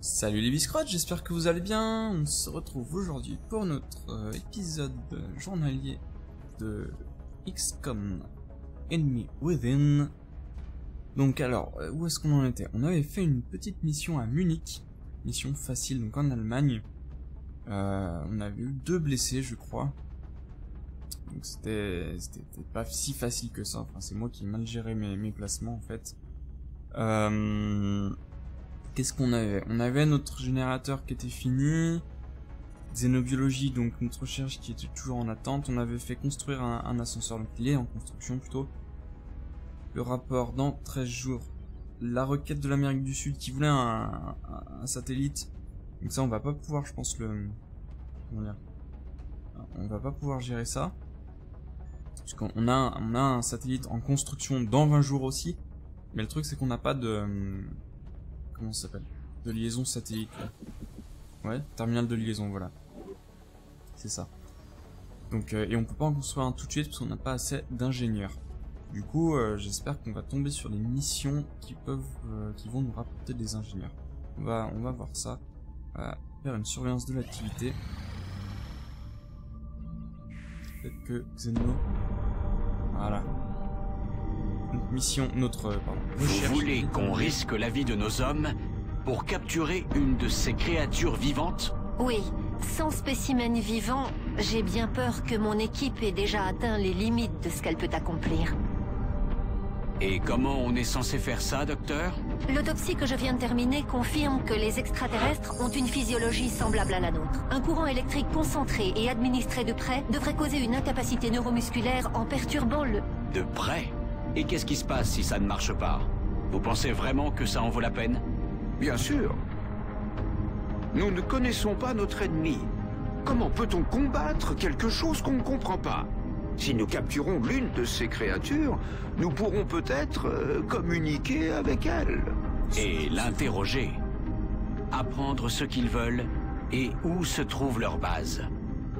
Salut les biscrottes, j'espère que vous allez bien. On se retrouve aujourd'hui pour notre épisode journalier de XCOM Enemy Within. Donc alors, où est-ce qu'on en était? On avait fait une petite mission à Munich, mission facile donc en Allemagne. On avait eu 2 blessés je crois. Donc c'était pas si facile que ça, enfin c'est moi qui ai mal géré mes placements en fait. Qu'est-ce qu'on avait? On avait notre générateur qui était fini, xénobiologie, donc notre recherche qui était toujours en attente. On avait fait construire un ascenseur, donc il est en construction plutôt. Le rapport dans 13 jours. La requête de l'Amérique du Sud qui voulait un satellite. Donc ça on va pas pouvoir, je pense, comment dire, on va pas pouvoir gérer ça. Parce qu'on a un satellite en construction dans 20 jours aussi. Mais le truc c'est qu'on n'a pas de... comment ça s'appelle? De liaison satellite. Ouais, terminal de liaison, voilà. C'est ça. Donc, et on peut pas en construire un tout de suite parce qu'on n'a pas assez d'ingénieurs. Du coup, j'espère qu'on va tomber sur des missions qui vont nous rapporter des ingénieurs. On va voir ça. On va faire une surveillance de l'activité. Peut-être que Xeno... Voilà. Donc, mission, recherche. Vous voulez qu'on risque la vie de nos hommes pour capturer une de ces créatures vivantes? Oui, sans spécimen vivant, j'ai bien peur que mon équipe ait déjà atteint les limites de ce qu'elle peut accomplir. Et comment on est censé faire ça, docteur? L'autopsie que je viens de terminer confirme que les extraterrestres ont une physiologie semblable à la nôtre. Un courant électrique concentré et administré de près devrait causer une incapacité neuromusculaire en perturbant le... De près? Et qu'est-ce qui se passe si ça ne marche pas? Vous pensez vraiment que ça en vaut la peine? Bien sûr. Nous ne connaissons pas notre ennemi. Comment peut-on combattre quelque chose qu'on ne comprend pas? Si nous capturons l'une de ces créatures, nous pourrons peut-être communiquer avec elle. Et l'interroger. Apprendre ce qu'ils veulent et où se trouve leur base.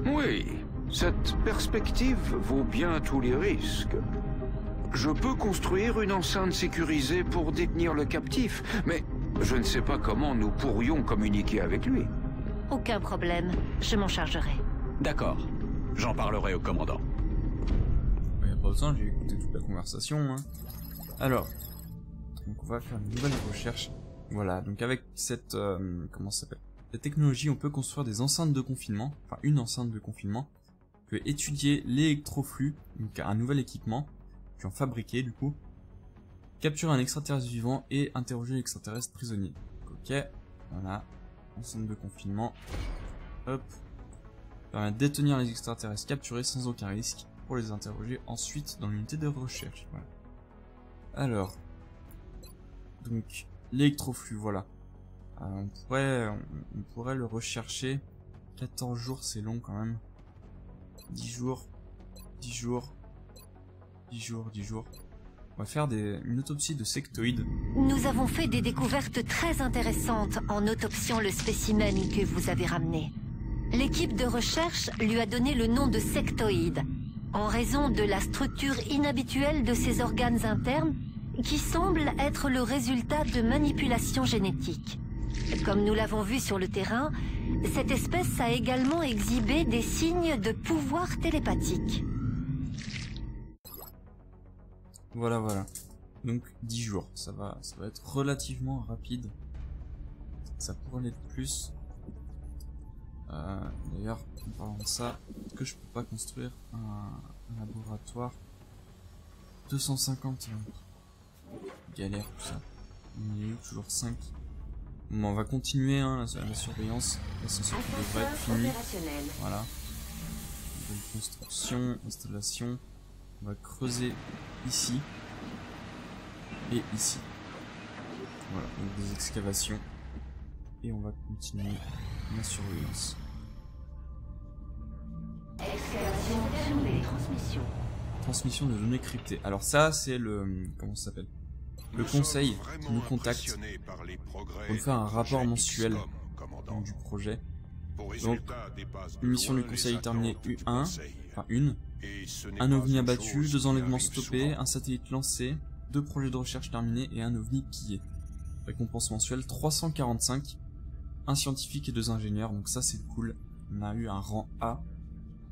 Oui, cette perspective vaut bien tous les risques. Je peux construire une enceinte sécurisée pour détenir le captif, mais je ne sais pas comment nous pourrions communiquer avec lui. Aucun problème, je m'en chargerai. D'accord, j'en parlerai au commandant. Il n'y a pas besoin, j'ai écouté toute la conversation. Hein. Alors, donc on va faire une nouvelle recherche. Voilà, donc avec cette, comment ça s'appelle? Cette technologie, on peut construire des enceintes de confinement, enfin une enceinte de confinement. On peut étudier l'électroflux, donc un nouvel équipement. Puis en fabriquer du coup, capturer un extraterrestre vivant et interroger l'extraterrestre prisonnier. Ok, voilà, enceinte de confinement, hop, permet de détenir les extraterrestres capturés sans aucun risque pour les interroger ensuite dans l'unité de recherche. Voilà. Alors, donc l'électroflux, voilà, on pourrait le rechercher. 14 jours c'est long quand même, 10 jours, 10 jours. 10 jours. On va faire une autopsie de sectoïdes. Nous avons fait des découvertes très intéressantes en autopsiant le spécimen que vous avez ramené. L'équipe de recherche lui a donné le nom de sectoïde, en raison de la structure inhabituelle de ses organes internes, qui semble être le résultat de manipulations génétiques. Comme nous l'avons vu sur le terrain, cette espèce a également exhibé des signes de pouvoir télépathique. Voilà. Donc 10 jours, ça va être relativement rapide. Ça pourrait l'être plus. D'ailleurs, en parlant de ça, est-ce que je peux pas construire un laboratoire? 250 galère tout ça. Il y a eu toujours 5. Bon, on va continuer hein, la surveillance. L'ascenseur devrait être fini. Voilà. Nouvelle construction, installation. On va creuser ici et ici. Voilà, donc des excavations. Et on va continuer la surveillance. Excavation terminée. Transmission de données cryptées. Alors ça, c'est le... comment ça s'appelle? Le conseil qui nous contacte pour nous faire un rapport mensuel du projet. Donc, une mission du conseil terminée U1, enfin une. Un ovni abattu, 2 enlèvements stoppés, un satellite lancé, 2 projets de recherche terminés et un ovni pillé. Récompense mensuelle 345. un scientifique et 2 ingénieurs, donc ça c'est cool. On a eu un rang A.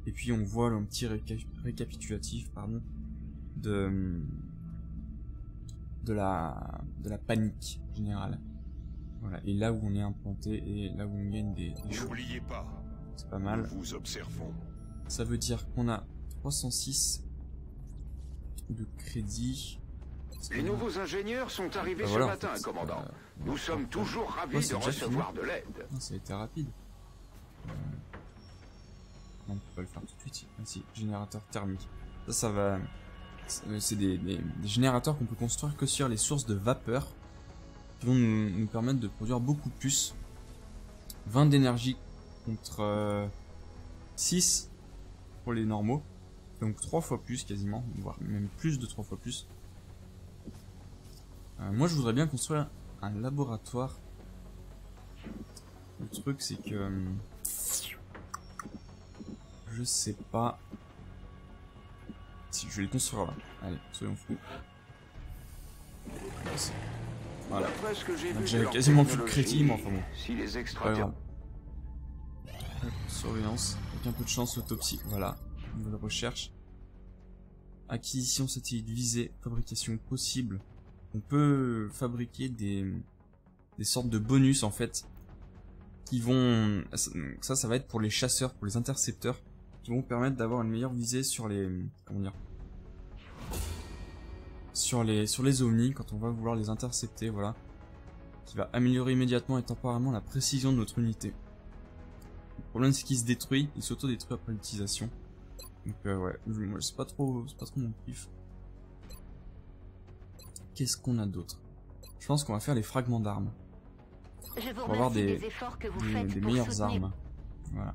Et puis on voit un petit récapitulatif, pardon, de la panique générale. Voilà, et là où on est implanté et là où on gagne des choses. N'oubliez pas, C'est pas mal. nous vous observons. Ça veut dire qu'on a 306 de crédit. Les nouveaux ingénieurs sont arrivés Bah ce voilà, matin, en fait, commandant. Nous sommes toujours ravis ouais, de c'est déjà recevoir fini. de l'aide. Non, ça a été rapide. Non, on peut pas le faire tout de suite. Ah, si, générateur thermique. Ça va... C'est des générateurs qu'on peut construire que sur les sources de vapeur qui vont nous permettre de produire beaucoup plus. 20 d'énergie contre 6 pour les normaux. Donc 3 fois plus quasiment, voire même plus de 3 fois plus. Moi je voudrais bien construire un laboratoire. Le truc c'est que... je sais pas... Si je vais le construire là. Allez, soyons fous. Voilà. D'après ce que j'ai vu J'ai de leur quasiment plus de technologie, crédit, mais enfin bon. Si les Pas extraterrestres... grave. Surveillance, avec un peu de chance, autopsie, voilà. Nouvelle recherche. Acquisition satellite visée, fabrication possible. On peut fabriquer des sortes de bonus en fait. Qui vont... Ça va être pour les chasseurs, pour les intercepteurs. Qui vont permettre d'avoir une meilleure visée sur les... Comment dire, sur les ovnis, quand on va vouloir les intercepter, voilà. Qui va améliorer immédiatement et temporairement la précision de notre unité. Le problème c'est qu'il se détruit, il s'auto-détruit après l'utilisation. Donc ouais, moi c'est pas trop mon kiff. Qu'est-ce qu'on a d'autre? Je pense qu'on va faire les fragments d'armes. Je vous On va avoir remercie des efforts que vous faites des pour meilleures soutenir. armes. Voilà.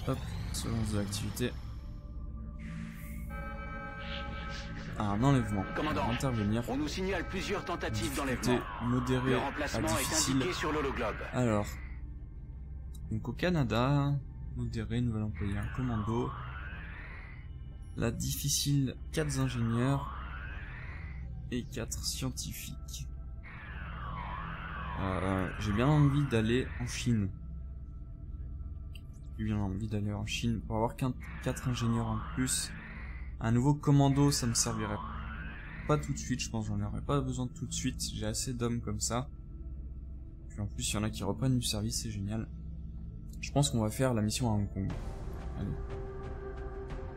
Hop, surveillance de l'activité. Un enlèvement. Commandant, On va intervenir. On nous signale plusieurs tentatives Difficulté d'enlèvement. modérée Le à remplacement est difficile. indiqué sur l'hologlobe. Alors, donc au Canada, modéré, nous allons employer un commando. La difficile, 4 ingénieurs et 4 scientifiques. J'ai bien envie d'aller en Chine. J'ai bien envie d'aller en Chine pour avoir 4 ingénieurs en plus. Un nouveau commando, ça me servirait pas tout de suite, je pense, j'en aurais pas besoin tout de suite. J'ai assez d'hommes comme ça. Puis en plus, il y en a qui reprennent du service, c'est génial. Je pense qu'on va faire la mission à Hong Kong. Allez.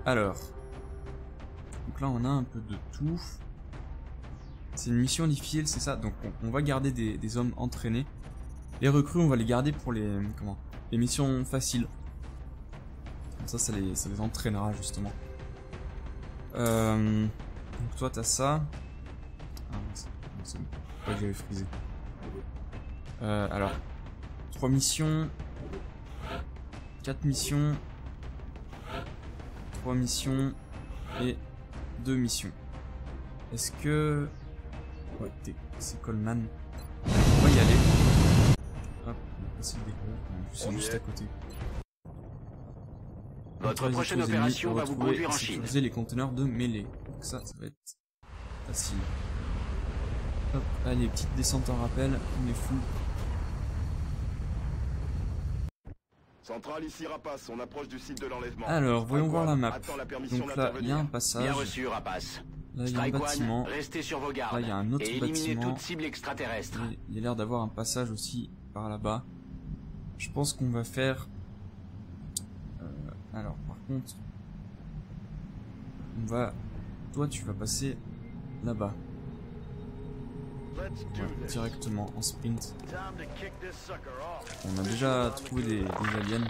Alors. Donc là, on a un peu de tout. C'est une mission difficile, c'est ça. Donc on va garder des hommes entraînés. Les recrues, on va les garder pour les missions faciles. Comme ça les entraînera justement. Donc toi, t'as ça. Ah, c'est bon. Ouais, j'avais frisé. Alors, 3 missions. 4 missions. 3 missions. Et 2 missions. Est-ce que... Ouais, c'est Coleman. On va y aller. Hop, on va passer le déco. En plus, c'est juste à côté. Votre prochaine opération va vous conduire en Chine. Utiliser les conteneurs de mêlée. Donc ça va être facile. Hop, allez, petite descente en rappel. On est fou. Centrale ici Rapace, on approche du site de l'enlèvement. Alors, voyons voir la map. Attends la permission Donc là, il y a un Bien passage. reçu, Rapace. Là, il y a un Strike One, bâtiment. restez sur vos gardes Là, il y a un autre et éliminez bâtiment. toute cible extraterrestre. Il y a l'air d'avoir un passage aussi par là-bas. Je pense qu'on va faire... alors, par contre... On va... Toi, tu vas passer là-bas. Ouais, directement, en sprint. On a déjà trouvé des aliens.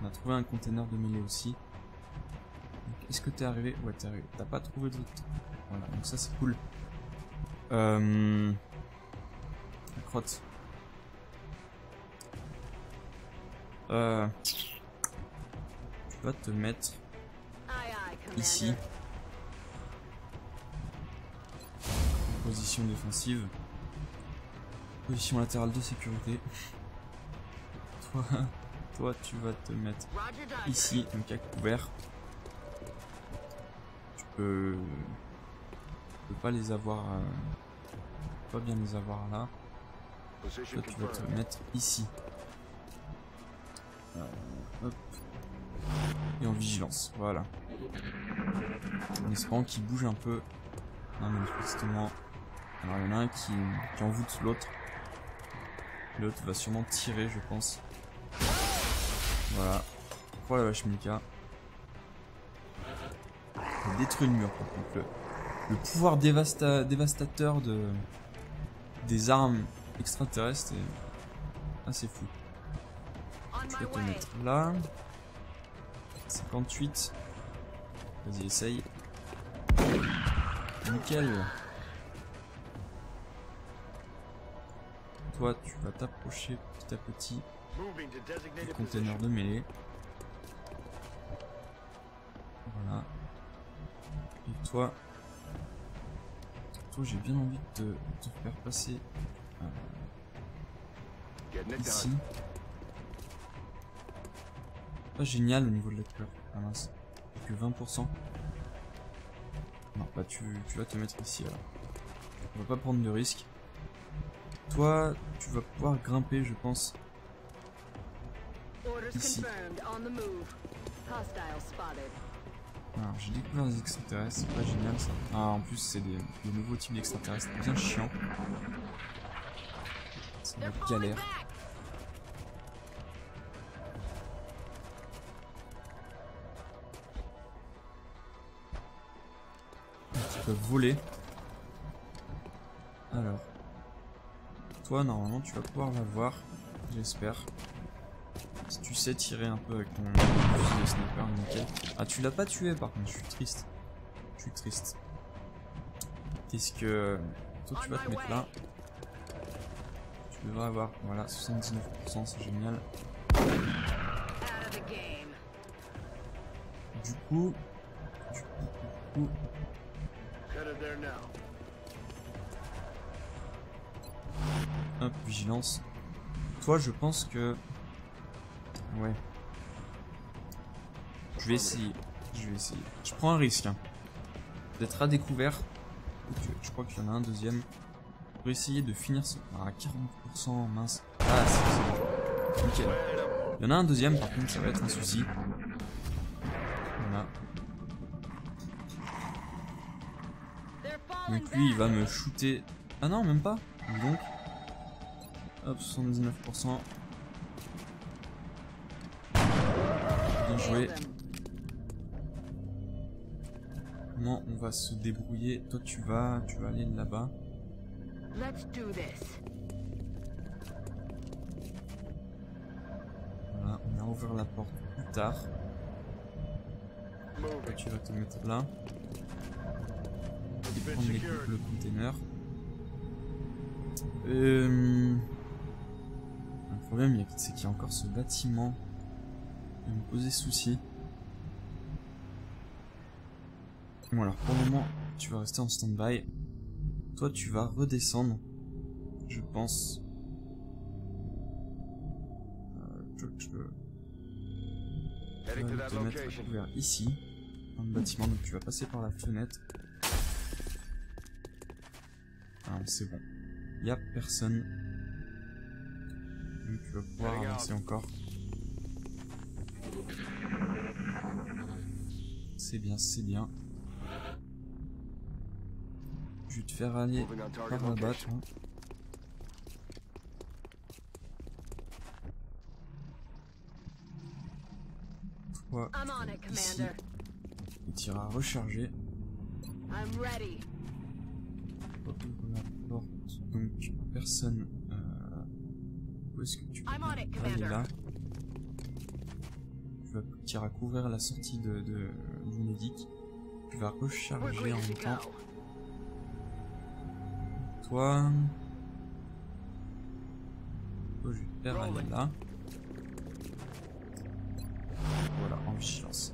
On a trouvé un container de mêlée aussi. Est-ce que t'es arrivé? Ouais, t'es arrivé. T'as pas trouvé d'autres. Voilà, donc ça c'est cool. La crotte. Tu vas te mettre ici. Position défensive. Position latérale de sécurité. Toi, tu vas te mettre ici, donc à couvert. Tu peux pas les avoir pas bien les avoir là. Toi tu vas te mettre ici. Hop. Et en vigilance, voilà. En espérant qu'il bouge un peu. Non, manifestement. Alors il y en a un qui envoûte l'autre. L'autre va sûrement tirer, je pense. Voilà. Oh la vache Mika. Il détruit le mur par contre. Le pouvoir dévastateur des armes extraterrestres est assez fou. Je vais te mettre là. 58. Vas-y, essaye. Nickel. Toi, tu vas t'approcher petit à petit du container de mêlée. Voilà. Et toi, j'ai bien envie de te faire passer ici. Pas génial au niveau de la couleur. Ah mince, que 20%. Non, bah tu vas te mettre ici alors. On va pas prendre de risque. Toi, tu vas pouvoir grimper, je pense. Ici. Alors, j'ai découvert des extraterrestres, c'est pas génial ça. Ah, en plus, c'est des nouveaux types d'extraterrestres bien chiants. C'est une galère. Ils peuvent voler. Alors. Toi, normalement, tu vas pouvoir la voir. J'espère. Si tu sais tirer un peu avec ton fusil de sniper, nickel. Ah, tu l'as pas tué par contre, je suis triste. Je suis triste. Qu'est-ce que... Toi, tu vas te mettre là. Tu devrais avoir, voilà, 79%, c'est génial. Du coup... Hop, vigilance. Toi, je pense que... Ouais. Je vais essayer. Je prends un risque. Hein. D'être à découvert. Je crois qu'il y en a un deuxième. Pour essayer de finir ce... Ah, 40%, mince. Ah, c'est bon. Nickel. Il y en a un deuxième, par contre, ça va être un souci. Voilà. Donc lui, il va me shooter... Ah non, même pas. Donc... Hop, 79%. Bien joué. Comment on va se débrouiller? Toi, tu vas aller là-bas. Voilà, on a ouvert la porte plus tard. Toi, tu vas te mettre là. Et prendre le container. Le problème, c'est qu'il y a encore ce bâtiment qui me posait souci. Bon alors, pour le moment, tu vas rester en stand-by. Toi, tu vas redescendre, je pense. Tu vas te mettre à couvert ici, dans le bâtiment, donc tu vas passer par la fenêtre. Ah, c'est bon. Il n'y a personne. Donc tu vas pouvoir avancer encore. C'est bien, c'est bien. Je vais te faire aller par là-bas, toi. Toi, ici. Et tu iras recharger. Ouvre la porte. Donc, personne. Où est-ce que tu peux aller là? Tu iras couvrir la sortie du médic. Tu vas recharger en même temps. Toi, je vais te faire aller là. Voilà, en vigilance.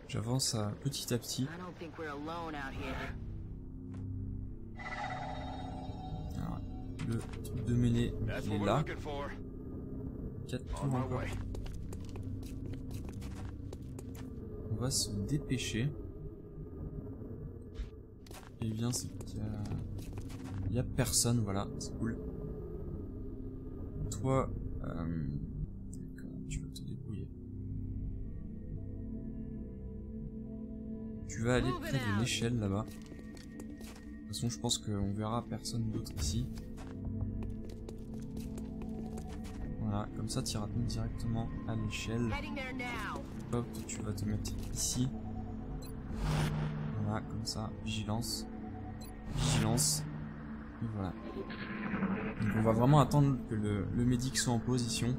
J'avance petit à petit. Alors, le truc de mêlée, il est là. 4 tours encore. On va se dépêcher. est bien, c'est qu'il y a personne, voilà, c'est cool. Toi, comment tu vas te débrouiller? Tu vas aller près d'une échelle là-bas. De toute façon, je pense qu'on verra personne d'autre ici. Voilà, comme ça tu iras directement à l'échelle. Hop, tu vas te mettre ici. Voilà, comme ça, vigilance. Vigilance. Et voilà. Donc on va vraiment attendre que le médic soit en position.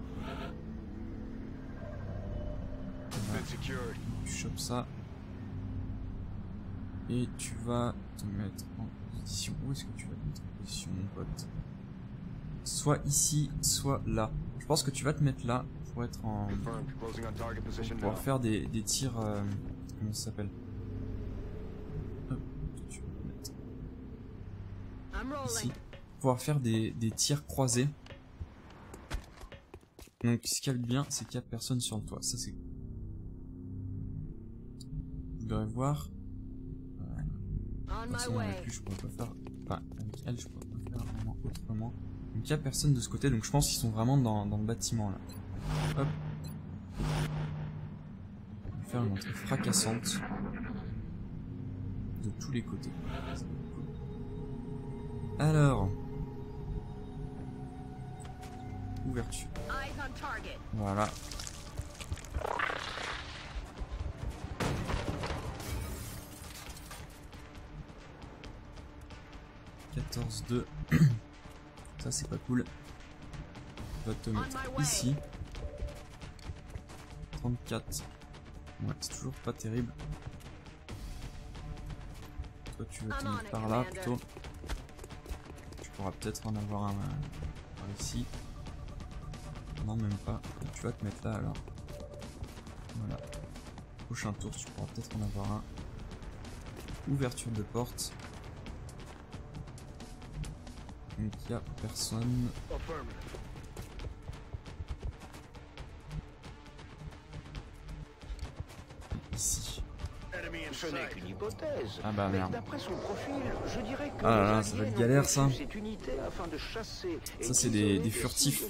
Voilà. Tu chopes ça. Et tu vas te mettre en position. Où est-ce que tu vas te mettre en position, mon pote? Soit ici, soit là. Je pense que tu vas te mettre là pour être en... pour pouvoir faire des tirs... comment ça s'appelle? Hop, tu vas te mettre ici. Pouvoir faire des tirs croisés. Donc ce qu'il y a de bien, c'est qu'il n'y a personne sur le toit. Ça c'est... Vous devrez voir... de toute façon avec lui je pourrais pas faire... Enfin avec elle je pourrais pas faire vraiment autrement. Donc il n'y a personne de ce côté, donc je pense qu'ils sont vraiment dans le bâtiment là. Hop. On va faire une entrée fracassante. De tous les côtés. Alors. Ouverture. Voilà. « 14-2 ». Ça c'est pas cool. On va te mettre ici. 34. Ouais, c'est toujours pas terrible. Toi tu vas te mettre par là plutôt. Tu pourras peut-être en avoir un par ici. Non même pas. Tu vas te mettre là alors. Voilà. Prochain tour tu pourras peut-être en avoir un. Ouverture de porte. Donc il n'y a personne. Ici. Ce n'est qu'une hypothèse. Ah bah merde. D'après son profil, je dirais que ah là là, ça va être galère ça. Ça c'est des furtifs.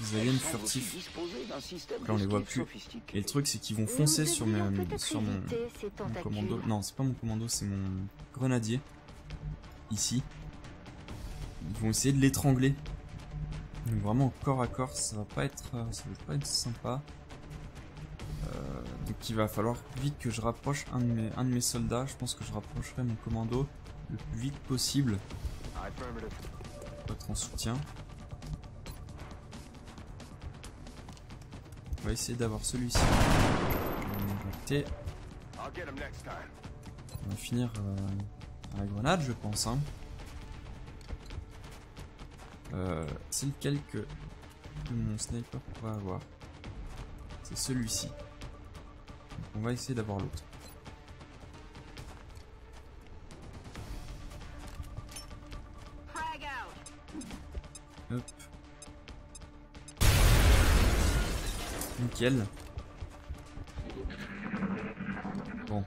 Des aliens furtifs. Là on les voit plus. Et le truc c'est qu'ils vont foncer sur mon commando. Non c'est pas mon commando, c'est mon grenadier. Ici. Ils vont essayer de l'étrangler. Donc vraiment corps à corps, ça va pas être sympa. Donc il va falloir vite que je rapproche un de mes soldats. Je pense que je rapprocherai mon commando le plus vite possible. Pour être en soutien. On va essayer d'avoir celui-ci. On va finir à la grenade, je pense. Hein. C'est lequel que mon sniper pourrait avoir? C'est celui-ci. On va essayer d'avoir l'autre. Hop. Nickel. Bon.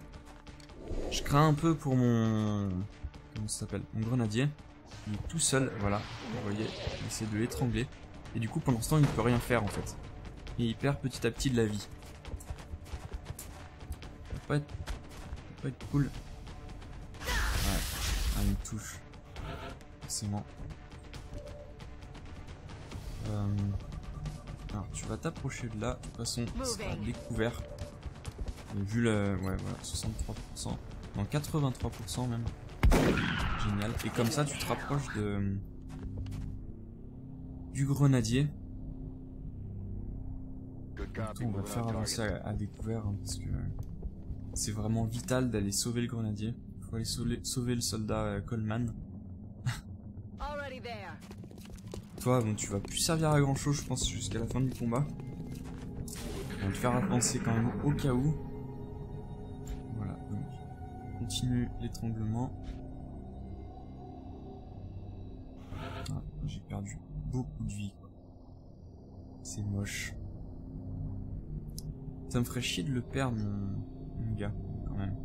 Je crains un peu pour mon... Comment ça s'appelle? Mon grenadier. Il est tout seul, voilà. Vous voyez, il essaie de l'étrangler. Et du coup, pendant ce temps, il ne peut rien faire en fait. Et il perd petit à petit de la vie. Ça va pas être cool. Ouais. Ah, il me touche. Forcément. Alors, tu vas t'approcher de là. De toute façon, ça sera découvert. Et vu le... Ouais, voilà, 63%. Non, 83% même. Génial. Et comme ça, tu te rapproches du grenadier. On va le faire avancer à découvert hein, parce que c'est vraiment vital d'aller sauver le grenadier. Il faut aller sauver le soldat Coleman. Toi, bon, tu vas plus servir à grand chose, je pense, jusqu'à la fin du combat. On va le faire avancer quand même au cas où. Voilà, donc continue l'étranglement. Ah, j'ai perdu beaucoup de vie. C'est moche. Ça me ferait chier de le perdre, mon gars, quand même.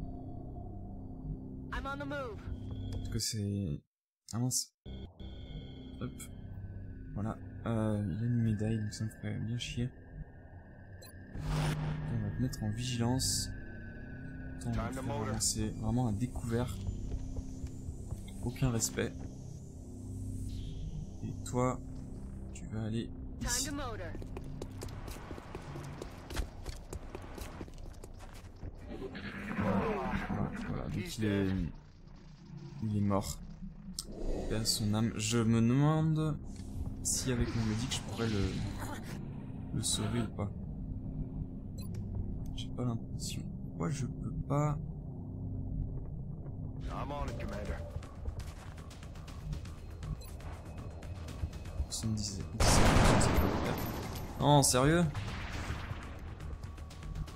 que c'est... Ah mince. Hop. Voilà. Il a une médaille, donc ça me ferait bien chier. On va te mettre en vigilance. C'est vraiment un découvert. Aucun respect. Et toi, tu vas aller ici. Voilà, donc il est mort. Perd son âme. Je me demande si avec mon médic je pourrais le sauver ou pas. J'ai pas l'impression. Pourquoi je peux pas? I'm on it, Commander. 77. Non, sérieux?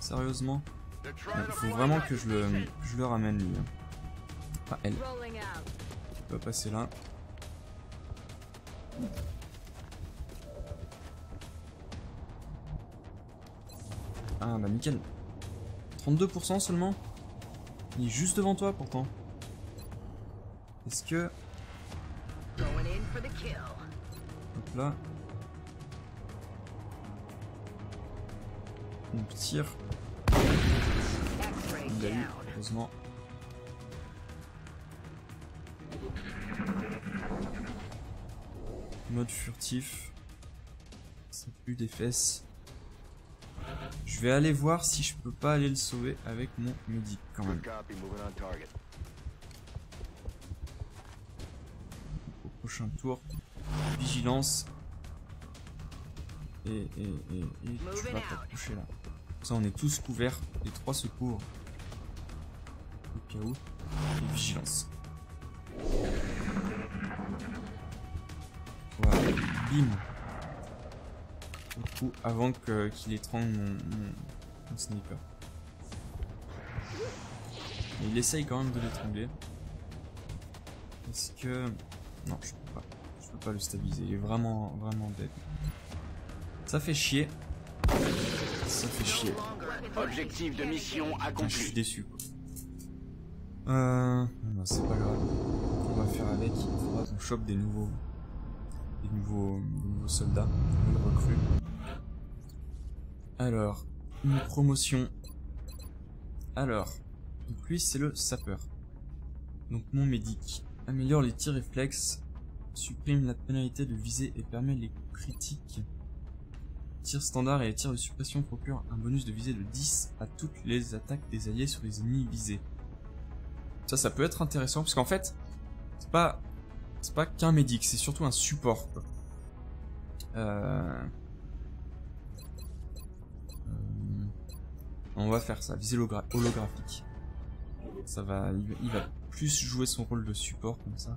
Sérieusement? Il faut vraiment que je le ramène lui. Enfin, elle. On va passer là. Ah bah nickel. 32% seulement. Il est juste devant toi pourtant. Est-ce que... Donc là... On tire. Il l'a eu, heureusement. Mode furtif. Ça pue des fesses. Je vais aller voir si je peux pas aller le sauver avec mon médic quand même. Au prochain tour. Vigilance. Et tu vas t'approcher là. Ça on est tous couverts. Les trois se couvrent. Au cas où. Et vigilance. Voilà. Bim. Du coup, avant qu'il étrangle mon sniper. Mais il essaye quand même de l'étrangler. Est-ce que... Non, je peux pas. Je peux pas le stabiliser. Il est vraiment dead. Ça fait chier. Ça fait chier. Objectif de mission Putain, accompli. je suis déçu quoi. Non, c'est pas grave. On va faire avec. Il faudra qu'on chope des nouveaux soldats, des nouvelles recrues. Alors, une promotion. Alors, donc lui c'est le sapeur. Donc mon médic améliore les tirs réflexes, supprime la pénalité de visée et permet les critiques. Tir standard et les tirs de suppression procurent un bonus de visée de 10 à toutes les attaques des alliés sur les ennemis visés. Ça peut être intéressant parce qu'en fait, c'est pas qu'un médic, c'est surtout un support quoi. On va faire ça, visée holographique. Ça va, il va plus jouer son rôle de support comme ça.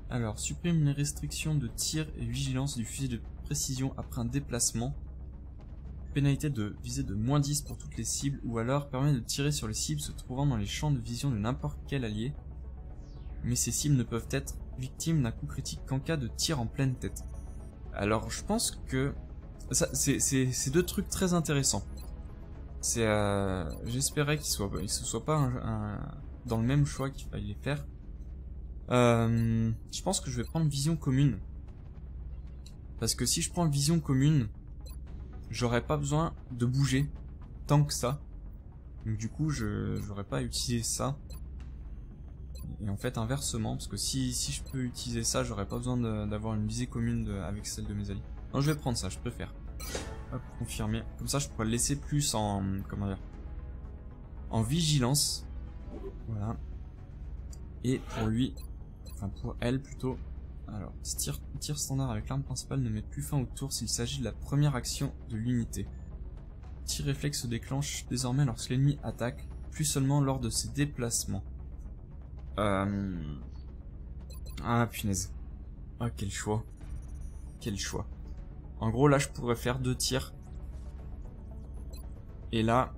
Alors, supprime les restrictions de tir et vigilance du fusil de précision après un déplacement. Pénalité de visée de -10 pour toutes les cibles, ou alors permet de tirer sur les cibles se trouvant dans les champs de vision de n'importe quel allié. Mais ces cibles ne peuvent être victimes d'un coup critique qu'en cas de tir en pleine tête. Alors, je pense que c'est deux trucs très intéressants. C'est, j'espérais qu'il se soit pas dans le même choix qu'il fallait faire. Je pense que je vais prendre vision commune. Parce que si je prends vision commune, j'aurais pas besoin de bouger tant que ça. Donc du coup, j'aurais pas à utiliser ça. Et en fait, inversement, parce que si je peux utiliser ça, j'aurais pas besoin d'avoir une visée commune avec celle de mes alliés. Non, je vais prendre ça, je préfère. Hop, confirmer. Comme ça, je pourrais le laisser plus en... Comment dire? En vigilance. Voilà. Et pour lui... Enfin, pour elle, plutôt... Alors, tir standard avec l'arme principale ne met plus fin au tour s'il s'agit de la première action de l'unité. Tir réflexe se déclenche désormais lorsque l'ennemi attaque, plus seulement lors de ses déplacements. Ah, punaise. Ah, quel choix. Quel choix. En gros, là, je pourrais faire 2 tirs. Et là,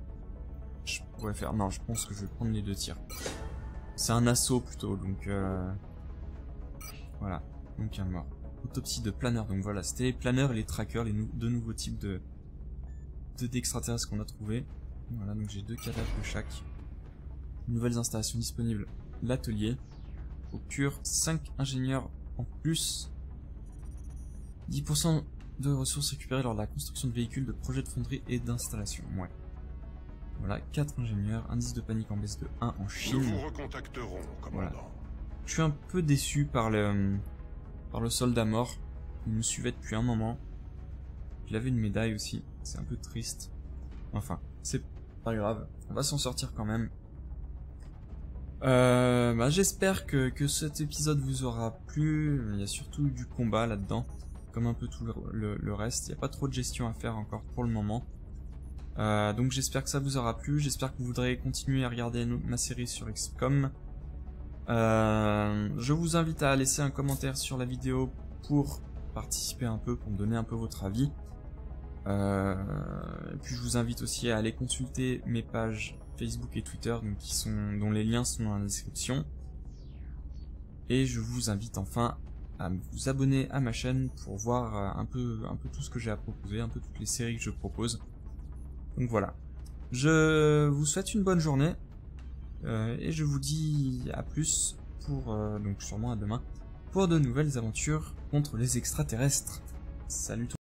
je pourrais faire... Non, je pense que je vais prendre les 2 tirs. C'est un assaut, plutôt, donc... Voilà. Donc, un mort. Autopsie de planeur. Donc, voilà, c'était les planeurs et les trackers, les deux nouveaux types d'extraterrestres qu'on a trouvés. Voilà, donc j'ai 2 cadavres de chaque. Nouvelles installations disponibles. L'atelier. procure 5 ingénieurs en plus. 10% de ressources récupérées lors de la construction de véhicules, de projets de fonderie et d'installation. Ouais. Voilà, 4 ingénieurs, indice de panique en baisse de 1 en Chine. Nous vous recontacterons, commandant. Voilà. Je suis un peu déçu par le soldat mort. Il nous suivait depuis un moment. Il avait une médaille aussi, c'est un peu triste. Enfin, c'est pas grave, on va s'en sortir quand même. J'espère que cet épisode vous aura plu. Il y a surtout du combat là-dedans, comme un peu tout le reste. Il n'y a pas trop de gestion à faire encore pour le moment. Donc j'espère que ça vous aura plu. J'espère que vous voudrez continuer à regarder ma série sur XCOM. Je vous invite à laisser un commentaire sur la vidéo pour participer un peu, pour me donner un peu votre avis. Et puis je vous invite aussi à aller consulter mes pages Facebook et Twitter, donc dont les liens sont dans la description. Et je vous invite enfin à vous abonner à ma chaîne pour voir un peu tout ce que j'ai à proposer, un peu toutes les séries que je propose. Donc voilà. Je vous souhaite une bonne journée et je vous dis à plus pour donc sûrement à demain pour de nouvelles aventures contre les extraterrestres. Salut tout le monde.